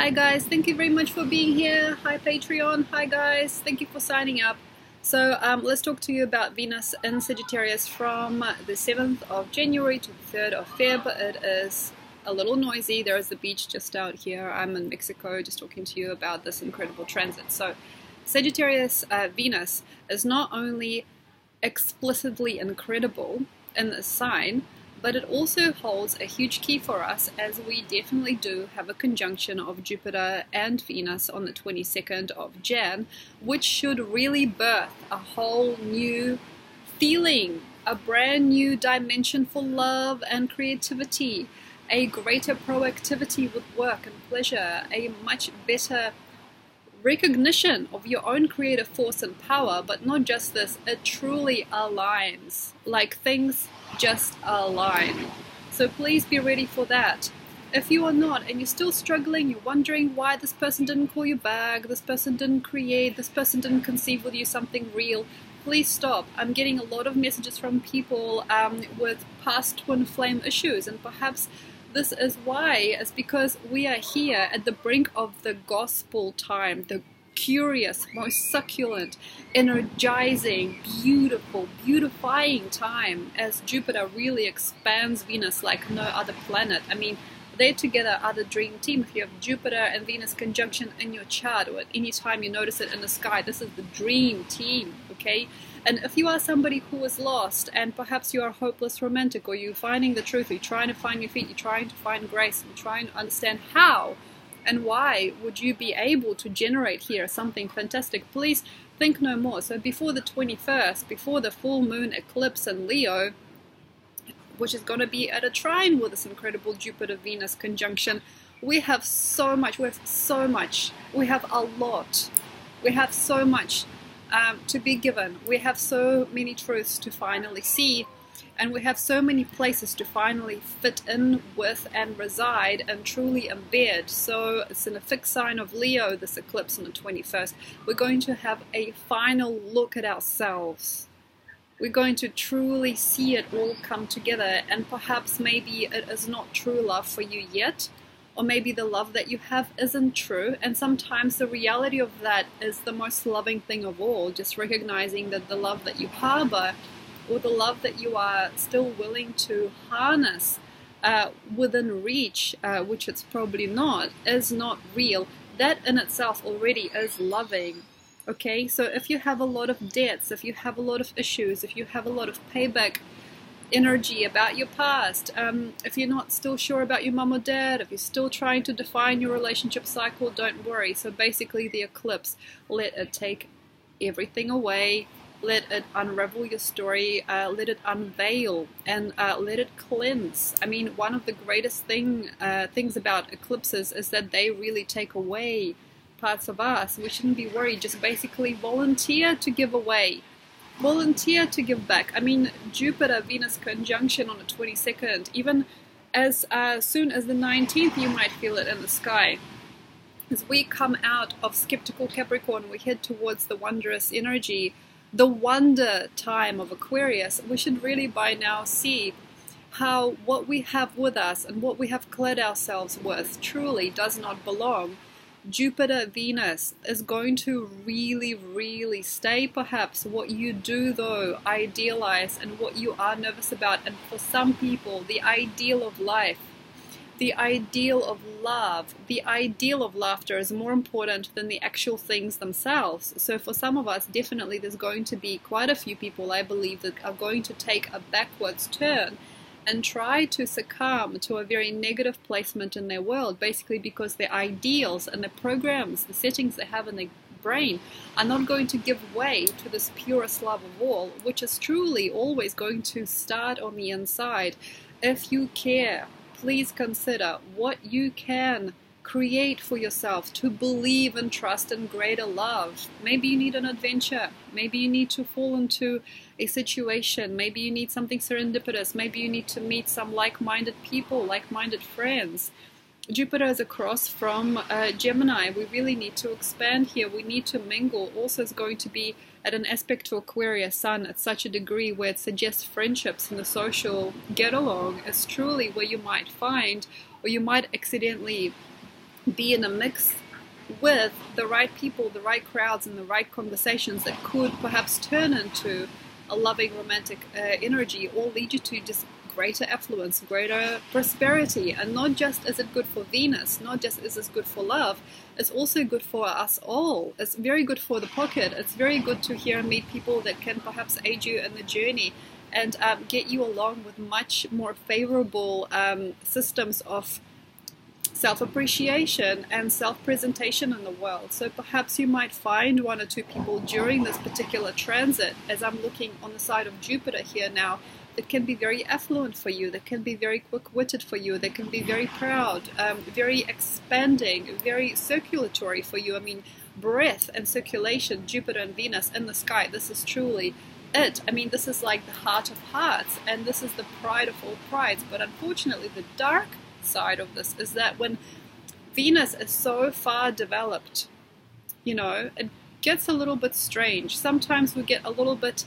Hi guys, thank you very much for being here. Hi Patreon. Hi guys, thank you for signing up. So let's talk to you about Venus in Sagittarius from the 7th of January to the 3rd of Feb. It is a little noisy. There is the beach just out here. I'm in Mexico just talking to you about this incredible transit. So Sagittarius Venus is not only explicitly incredible in this sign, but it also holds a huge key for us, as we definitely do have a conjunction of Jupiter and Venus on the 22nd of Jan, which should really birth a whole new feeling, a brand new dimension for love and creativity, a greater proactivity with work and pleasure, a much better recognition of your own creative force and power. But not just this, it truly aligns, like things just align. So please be ready for that. If you are not and you're still struggling, you're wondering why this person didn't call you back, this person didn't create, this person didn't conceive with you something real, please stop. I'm getting a lot of messages from people with past twin flame issues, and perhaps this is why. It's because we are here at the brink of the gospel time, the curious, most succulent, energizing, beautiful, beautifying time, as Jupiter really expands Venus like no other planet. I mean, they together are the dream team. If you have Jupiter and Venus conjunction in your chart, or at any time you notice it in the sky, this is the dream team, okay? And if you are somebody who is lost, and perhaps you are a hopeless romantic, or you're finding the truth, you're trying to find your feet, you're trying to find grace, you're trying to understand how and why would you be able to generate here something fantastic, please think no more. So before the 21st, before the full moon eclipse in Leo, which is going to be at a trine with this incredible Jupiter-Venus conjunction, we have so much, we have a lot, we have so much to be given. We have so many truths to finally see, and we have so many places to finally fit in with and reside and truly embed. So it's in a fixed sign of Leo, this eclipse on the 21st. We're going to have a final look at ourselves. We're going to truly see it all come together, and perhaps maybe it is not true love for you yet, or maybe the love that you have isn't true, and sometimes the reality of that is the most loving thing of all, just recognizing that the love that you harbor, or the love that you are still willing to harness within reach, which it's probably not, is not real. That in itself already is loving. Okay, so if you have a lot of debts, if you have a lot of issues, if you have a lot of payback energy about your past, if you're not still sure about your mom or dad, if you're still trying to define your relationship cycle, don't worry. So basically the eclipse, let it take everything away, let it unravel your story, let it unveil, and let it cleanse. I mean, one of the greatest things about eclipses is that they really take away parts of us. We shouldn't be worried, just basically volunteer to give away. Volunteer to give back. I mean, Jupiter-Venus conjunction on the 22nd, even as soon as the 19th, you might feel it in the sky. As we come out of skeptical Capricorn, we head towards the wondrous energy, the wonder time of Aquarius. We should really by now see how what we have with us and what we have clad ourselves with truly does not belong. Jupiter-Venus is going to really, really stay. Perhaps what you do, though, idealize, and what you are nervous about. And for some people, the ideal of life, the ideal of love, the ideal of laughter is more important than the actual things themselves. So for some of us, definitely there's going to be quite a few people, I believe, that are going to take a backwards turn and try to succumb to a very negative placement in their world, basically because their ideals and the programs, the settings they have in their brain are not going to give way to this purest love of all, which is truly always going to start on the inside. If you care, please consider what you can create for yourself to believe and trust in greater love. Maybe you need an adventure. Maybe you need to fall into a situation. Maybe you need something serendipitous. Maybe you need to meet some like-minded people, like-minded friends. Jupiter is across from Gemini. We really need to expand here. We need to mingle. Also, it's going to be at an aspect to Aquarius Sun at such a degree where it suggests friendships and the social get-along is truly where you might find, or you might accidentally be in a mix with the right people, the right crowds, and the right conversations that could perhaps turn into a loving romantic energy, or lead you to just greater affluence, greater prosperity. And not just is it good for Venus, not just is this good for love, it's also good for us all. It's very good for the pocket. It's very good to hear and meet people that can perhaps aid you in the journey and get you along with much more favorable systems of self-appreciation and self-presentation in the world. So perhaps you might find one or two people during this particular transit, as I'm looking on the side of Jupiter here now, that can be very affluent for you, that can be very quick-witted for you, that can be very proud, very expanding, very circulatory for you. I mean, breath and circulation, Jupiter and Venus in the sky, this is truly it. I mean, this is like the heart of hearts, and this is the pride of all prides. But unfortunately, the dark side of this is that when Venus is so far developed, you know, it gets a little bit strange. Sometimes we get a little bit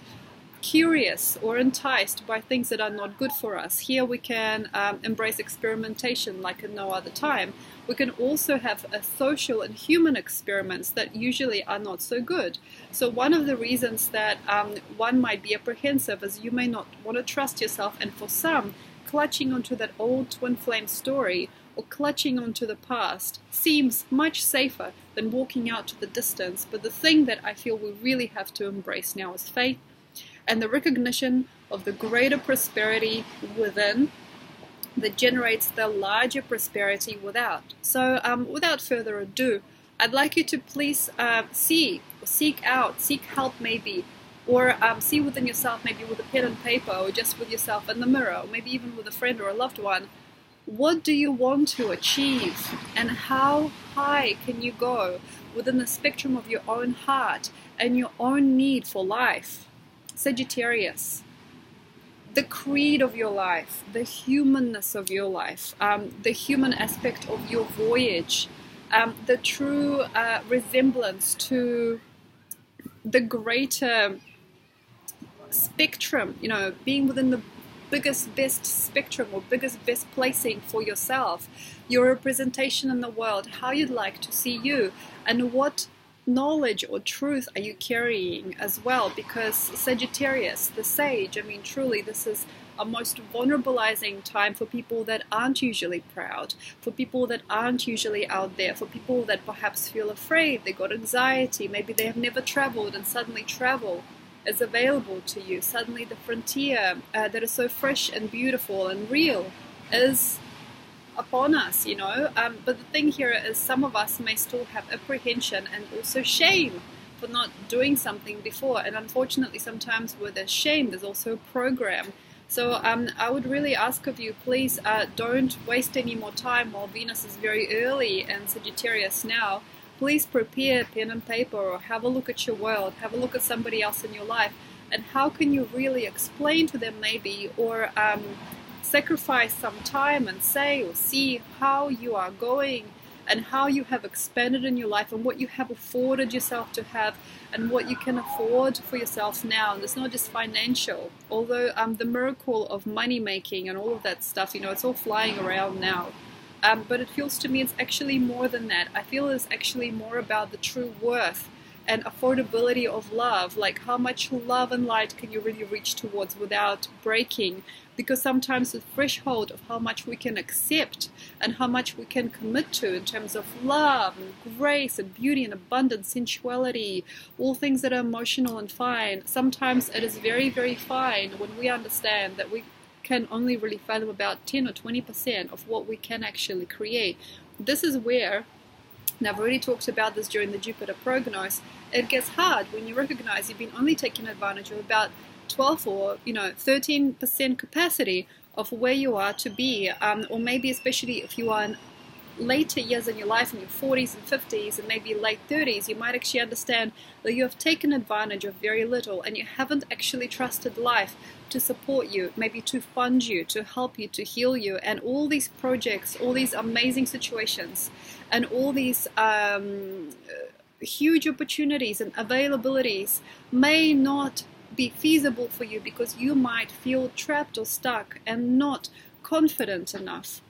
curious or enticed by things that are not good for us. Here we can embrace experimentation like in no other time. We can also have a social and human experiments that usually are not so good. So one of the reasons that one might be apprehensive is you may not want to trust yourself, and for some, clutching onto that old twin flame story or clutching onto the past seems much safer than walking out to the distance. But the thing that I feel we really have to embrace now is faith and the recognition of the greater prosperity within that generates the larger prosperity without. So without further ado, I'd like you to please seek help maybe, or see within yourself, maybe with a pen and paper, or just with yourself in the mirror, or maybe even with a friend or a loved one. What do you want to achieve, and how high can you go within the spectrum of your own heart and your own need for life? Sagittarius, the creed of your life, the humanness of your life, the human aspect of your voyage, the true resemblance to the greater spectrum, you know, being within the biggest, best spectrum or biggest, best placing for yourself, your representation in the world, how you'd like to see you, and what knowledge or truth are you carrying as well. Because Sagittarius, the sage, I mean, truly this is a most vulnerabilizing time for people that aren't usually proud, for people that aren't usually out there, for people that perhaps feel afraid, they got anxiety, maybe they have never traveled and suddenly travel is available to you. Suddenly the frontier that is so fresh and beautiful and real is upon us, you know. But the thing here is some of us may still have apprehension and also shame for not doing something before. And unfortunately, sometimes with the shame, there's also a program. So I would really ask of you, please don't waste any more time while Venus is very early in Sagittarius now. Please prepare pen and paper, or have a look at your world, have a look at somebody else in your life, and how can you really explain to them maybe, or sacrifice some time and say or see how you are going and how you have expanded in your life and what you have afforded yourself to have and what you can afford for yourself now. And it's not just financial, although the miracle of money making and all of that stuff, you know, it's all flying around now. But it feels to me it's actually more than that. I feel it's actually more about the true worth and affordability of love, like how much love and light can you really reach towards without breaking. Because sometimes the threshold of how much we can accept and how much we can commit to in terms of love and grace and beauty and abundance, sensuality, all things that are emotional and fine, sometimes it is very, very fine when we understand that we can only really fathom about 10 or 20% of what we can actually create. This is where, and I've already talked about this during the Jupiter prognos, it gets hard when you recognize you've been only taking advantage of about 12 or 13% capacity of where you are to be, or maybe especially if you are in later years in your life, in your 40s and 50s and maybe late 30s, you might actually understand that you have taken advantage of very little and you haven't actually trusted life to support you, maybe to fund you, to help you, to heal you. And all these projects, all these amazing situations and all these huge opportunities and availabilities may not be feasible for you because you might feel trapped or stuck and not confident enough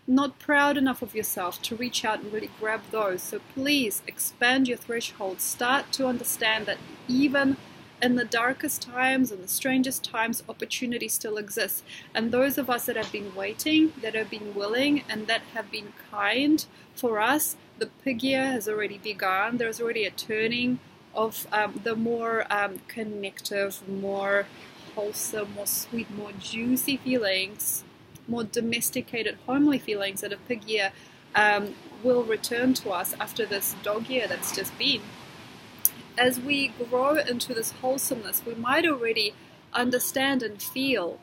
not proud enough of yourself to reach out and really grab those. So please expand your threshold. Start to understand that even in the darkest times and the strangest times, opportunity still exists. And those of us that have been waiting, that have been willing, and that have been kind, for us, the pig year has already begun. There's already a turning of the more connective, more wholesome, more sweet, more juicy feelings, more domesticated, homely feelings that a pig year will return to us after this dog year that's just been. As we grow into this wholesomeness, we might already understand and feel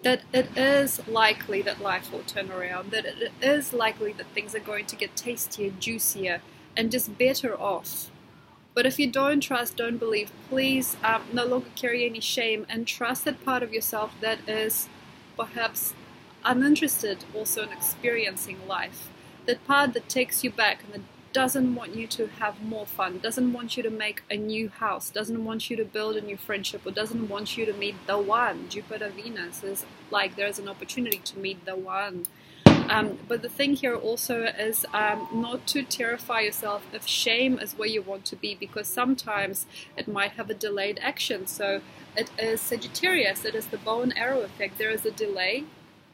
that it is likely that life will turn around, that it is likely that things are going to get tastier, juicier, and just better off. But if you don't trust, don't believe, please no longer carry any shame and trust that part of yourself that is perhaps uninterested also in experiencing life. That part that takes you back and that doesn't want you to have more fun, doesn't want you to make a new house, doesn't want you to build a new friendship, or doesn't want you to meet the one. Jupiter, Venus is like there's an opportunity to meet the one. But the thing here also is not to terrify yourself if shame is where you want to be, because sometimes it might have a delayed action. So it is Sagittarius, it is the bow and arrow effect. There is a delay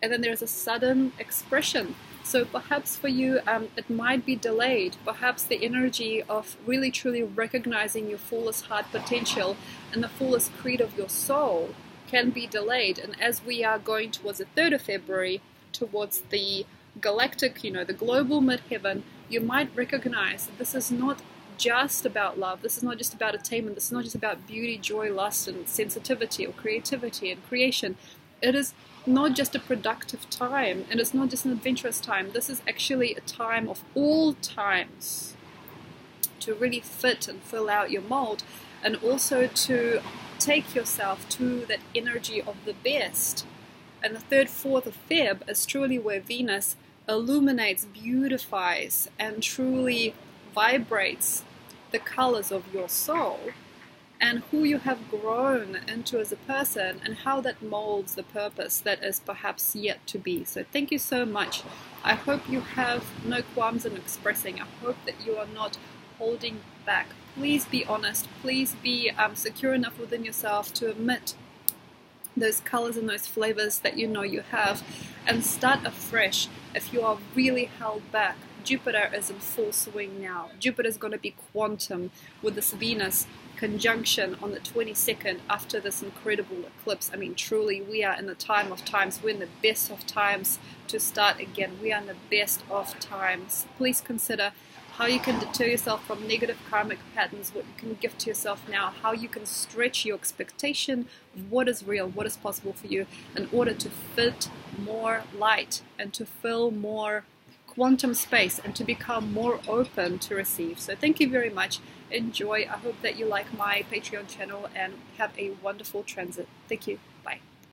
and then there's a sudden expression. So perhaps for you it might be delayed. Perhaps the energy of really truly recognizing your fullest heart potential and the fullest creed of your soul can be delayed. And as we are going towards the 3rd of February, towards the galactic, the global midheaven, you might recognize that this is not just about love. This is not just about attainment. This is not just about beauty, joy, lust, and sensitivity, or creativity and creation. It is not just a productive time, and it's not just an adventurous time. This is actually a time of all times to really fit and fill out your mold, and also to take yourself to that energy of the best. And the 3rd, 4th of Feb is truly where Venus illuminates, beautifies, and truly vibrates the colors of your soul and who you have grown into as a person, and how that molds the purpose that is perhaps yet to be. So thank you so much. I hope you have no qualms in expressing. I hope that you are not holding back. Please be honest. Please be secure enough within yourself to admit those colors and those flavors that you know you have, and start afresh if you are really held back. Jupiter is in full swing now. Jupiter is going to be quantum with this Venus conjunction on the 22nd after this incredible eclipse. I mean, truly, we are in the time of times. We're in the best of times to start again. We are in the best of times. Please consider how you can deter yourself from negative karmic patterns, what you can give to yourself now, how you can stretch your expectation of what is real, what is possible for you, in order to fit more light and to fill more quantum space and to become more open to receive. So thank you very much. Enjoy. I hope that you like my Patreon channel and have a wonderful transit. Thank you.